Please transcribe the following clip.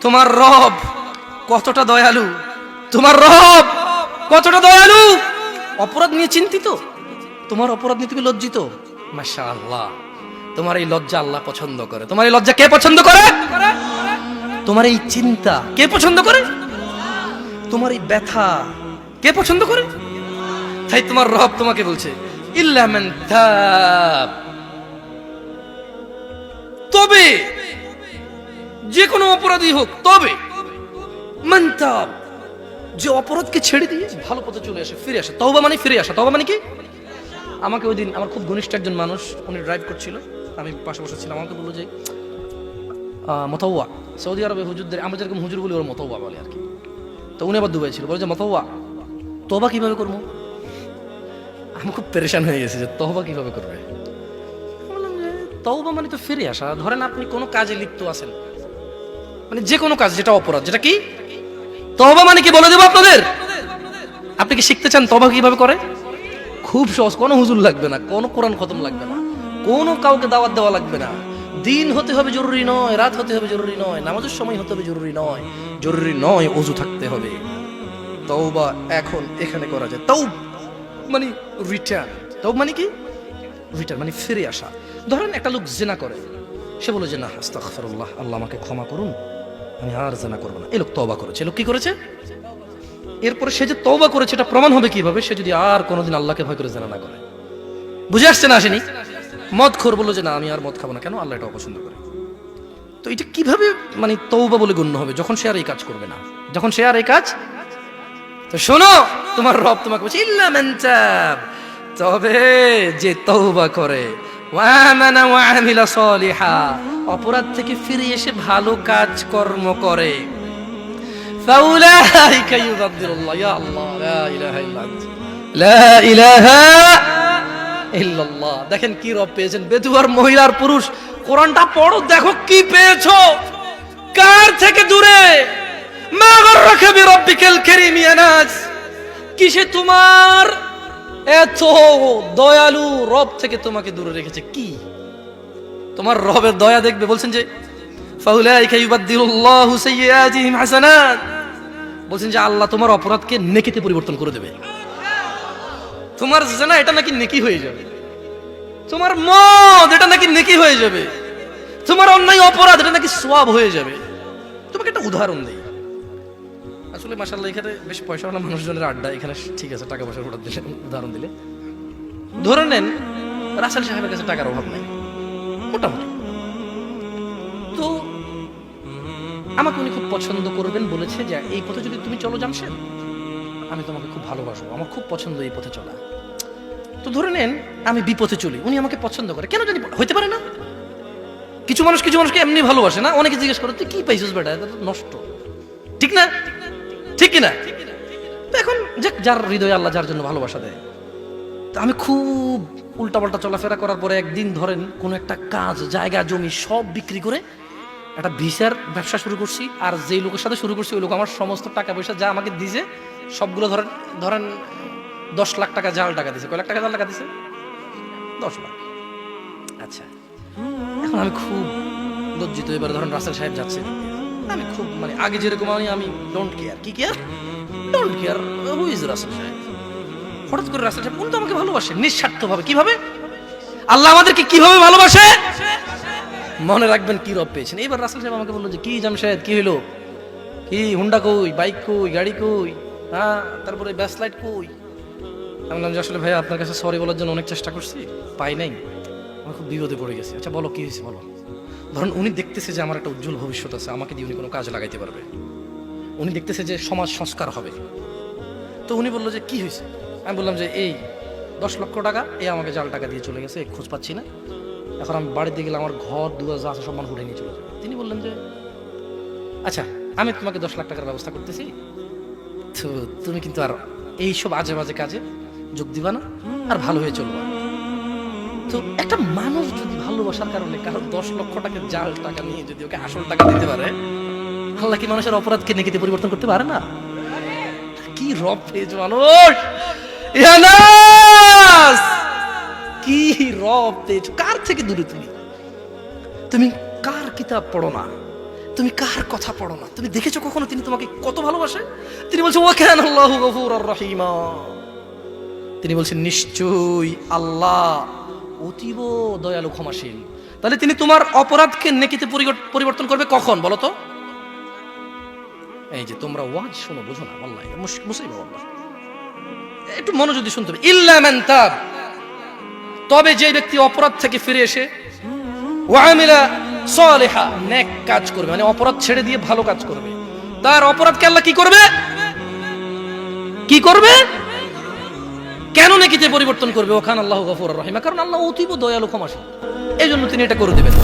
তোমার রব কতটা দয়ালু, তোমার রব কতটা দয়ালু। অপরাধ নিয়ে চিন্তিত, তোমার অপরাধ নিয়ে তুমি লজ্জিত। মাশাআল্লাহ, তোমার এই লজ্জা আল্লাহ পছন্দ করে। তোমার এই লজ্জা কে পছন্দ করে? তোমার এই চিন্তা কে পছন্দ করে? তোমার এই ব্যথা কে পছন্দ করে? তাই তোমার রব তোমাকে বলছে ইল্লা মান তাব, তবে যে কোনো অপরাধী হোক, তবে মান তাব, যে অপরাধকে ছেড়ে দিয়ে ভালো পথে চলে আসে, ফিরে আসে। তওবা মানে ফিরে আসা। তওবা মানে কি? আমাকে ওই দিন আমার খুব ঘনিষ্ঠ একজন মানুষ, উনি ড্রাইভ করছিল, আমি পাশে বসে ছিলাম, আমাকে বললো যে মতাওয়া, সৌদি আরবে হুজুরদের, আমরা যেরকম হুজুর বলি ওরা মতাওয়া বলে আর কি। তো উনি আবার দুবাই ছিল, বলে যে মতাওয়া তওবা কিভাবে করবো? আমি খুব পেরেশান হয়ে গেছি যে তওবা কিভাবে করবে। বললাম যে তওবা মানে তো ফিরে আসা। ধরেন আপনি কোনো কাজে লিপ্ত আছেন, মানে যে কোনো কাজ যেটা অপরাধ, যেটা কি তওবা মানে কি বলে দেবো আপনাদের? আপনি কি শিখতে চান তওবা কিভাবে করে? খুব সহজ, কোনো হুজুর লাগবে না, কোনো কোরআন খতম লাগবে না, কোনো কাউকে দাওয়াত দেওয়া লাগবে না। দিন হতে হবে জরুরি নয়, রাত হতে হবে জরুরি নয়, নামাজের সময় হতে হবে জরুরি নয়, জরুরি নয় ওযু থাকতে হবে। তওবা এখন এখানে করা যায়। তওব মানে রিটার্ন। তওব মানে কি? রিটার্ন মানে ফিরে আসা। ধরেন একটা লোক জিনা করে, সে বলে যে না আস্তাগফিরুল্লাহ, আল্লাহ আমাকে ক্ষমা করুন, আমি আর জিনা করব না। এই লোক তওবা করেছে। এই লোক কি করেছে? এরপরে সে যে তওবা করেছে এটা প্রমাণ হবে কিভাবে? সে যদি আর কোনোদিন আল্লাহকে ভয় করে জিনা না করে। বুঝে আসছে না? আসেনি? মদখোর বলল যে না আমি আর মদ খাবো না, কেন? আল্লাহ এটা অপছন্দ করে। তো এটা কিভাবে মানে তওবা বলে গণ্য হবে? যখন সে আর এই কাজ করবে না, যখন সে আর এই কাজ। তো শোনো, তোমার রব তোমাকে বলছে ইল্লা মান তাব, তবে যে তওবা করে, ওয়া আমানা ওয়া আমিলা সলিহা, অপরাধ থেকে ফিরে এসে ভালো কাজ কর্ম করে, ফাউলাইকা ইউবাদদিলুল্লাহ, ইয়া আল্লাহ লা ইলাহা ইল্লা আনতা, লা ইলাহা ইল্লাল্লাহ। দেখেন কি রব পেয়েছেন, বেদুয়ার মহিলার পুরুষ। কোরআনটা পড়ো, দেখো কি পেয়েছো, কার থেকে দূরে। মা গররাকা বিরাব্বিকাল কারীম ইয়া নাস, কিসে তোমার এত দয়ালু রব থেকে তোমাকে দূরে রেখেছে? কি তোমার রবের দয়া দেখবে? বলছেন যে ফাউলাইকা ইউবাদদিলুল্লাহু সাইয়্যাতিহিম হাসানাত, বলছেন যে আল্লাহ তোমার অপরাধকে নেকিতে পরিবর্তন করে দেবে। তোমার জিনা এটা নাকি নেকি হয়ে যাবে, তোমার মদ এটা নাকি নেকি হয়ে যাবে, তোমার অন্যায় অপরাধ এটা নাকি সওয়াব হয়ে যাবে। তোমাকে একটা উদাহরণ দেই। আসলে মাশাআল্লাহ এখানে বেশ পয়সাওয়ালা মানুষজনের আড্ডা, এখানে ঠিক আছে, টাকা পয়সার উদাহরণ দিলে ধরে নেন রাসেল সাহেবের কাছে টাকার অভাব নাই মোটামুটি। তো আমাকে উনি খুব পছন্দ করবেন বলেছে যে এই পথে যদি তুমি চলো জামশেদ, আমি তোমাকে খুব ভালোবাসবো, আমার খুব পছন্দ এই পথে চলা। তো ধরে নেন আমি বিপথে চলি, উনি আমাকে পছন্দ করে, কেন জানি হইতে পারে না। কিছু মানুষকে এমনি ভালোবাসে না, অনেকে জিজ্ঞেস করে তুই কি পাইছিস বেটা, এটা তো নষ্ট, ঠিক না? ঠিক কিনা? তো এখন যার হৃদয়ে আল্লাহ যার জন্য ভালোবাসা দেয়। তো আমি খুব উল্টাপাল্টা চলাফেরা করার পরে একদিন ধরেন কোন একটা কাজ, জায়গা জমি সব বিক্রি করে একটা ভিসার ব্যবসা শুরু করছি। আর যেই লোকের সাথে শুরু করছি ওই লোক আমার সমস্ত টাকা পয়সা যা আমাকে দিয়েছে সবগুলো ধরেন 10 লাখ টাকা জাল টাকা দিছে। কয় লাখ টাকা জাল টাকা দিছে? 10 লাখ। আচ্ছা, এখন আমি খুব লজ্জিত। এবার ধরেন রাসেল সাহেব যাচ্ছে, আমি খুব মানে আগে যেরকম আমি ডোন্ট কেয়ার, কি care, don't care who is Russell সাহেব। হঠাৎ করে রাসেল সাহেব কিন্তু আমাকে ভালোবাসে নিঃস্বার্থভাবে। কিভাবে? আল্লাহ আমাদেরকে কিভাবে ভালোবাসে মনে রাখবেন কি রব পেয়েছেন। এবার রাসেল সাহেব আমাকে বললো যে কি জামশেদ কি হইলো, কি হুন্ডা কই, বাইক কই, গাড়ি কই, হ্যাঁ তারপরে ব্যাস লাইট কই। আমি বললাম যে আসলে ভাইয়া আপনার কাছে সরি বলার জন্য অনেক চেষ্টা করছি, পাই নাই, আমি খুব বিপদে পড়ে গেছি। আচ্ছা বলো কি হয়েছে বলো। ধরুন উনি দেখতেছে যে আমার একটা উজ্জ্বল ভবিষ্যৎ আছে, আমাকে দিয়ে উনি কোনো কাজে লাগাইতে পারবে, উনি দেখতেছে যে সমাজ সংস্কার হবে। তো উনি বললো যে কি হয়েছে। আমি বললাম যে এই 10 লক্ষ টাকা এই আমাকে জাল টাকা দিয়ে চলে গেছে, খোঁজ পাচ্ছি না, এখন আমি বাড়িতে গেলে আমার ঘর দুয়ার যা আছে সব মানুষ উঠে নিয়ে চলে যাবে। তিনি বললেন যে আচ্ছা আমি তোমাকে 10 লাখ টাকার ব্যবস্থা করতেছি, তো তুমি কিন্তু আর এইসব আজে বাজে কাজে যোগ দিবা না, আর ভালো হয়ে চলবা। তো একটা মানুষ যদি ভালোবাসার কারণে কারো 10 লক্ষ টাকা জাল টাকা নিয়ে যদি ওকে আসল টাকা দিতে পারে, আল্লাহ কি মানুষের অপরাধকে নেকিতে পরিবর্তন করতে পারে না? কি রব পেয়েছে মানুষ, কি রব পেয়েছ। কার থেকে দূরে তুমি কার কিতাব পড়ো না, তুমি কার কথা পড়ো না? তুমি দেখেছো কখনো তিনি তোমাকে কত ভালোবাসে? তিনি বলছেন ওয়া কানা আল্লাহু গফুরার রহিমা। তিনি বলছেন নিশ্চয়ই আল্লাহ অতীব দয়ালু ক্ষমাশীল। তাহলে তিনি তোমার অপরাধকে নেকিতে পরিবর্তন করবে কখন বলো তো? এই যে তোমরা ওয়াজ শোনো, বুঝো না, আল্লাহ মুসিবত, আল্লাহ একটু মনোযোগ দিয়ে শুনতে হবে। ইল্লা মান তাব, তবে যে ব্যক্তি অপরাধ থেকে ফিরে এসে ওয়া আমিলা সালিহা, নেক কাজ করবে, মানে অপরাধ ছেড়ে দিয়ে ভালো কাজ করবে, তার অপরাধকে আল্লাহ কি করবে? কি করবে? কেন নেকিতে পরিবর্তন করবে? ওখান আল্লাহু গফুরুর রহিম, কারণ আল্লাহ অতীব দয়ালু ক্ষমাশীল, এই জন্য তিনি এটা করে দেবেন।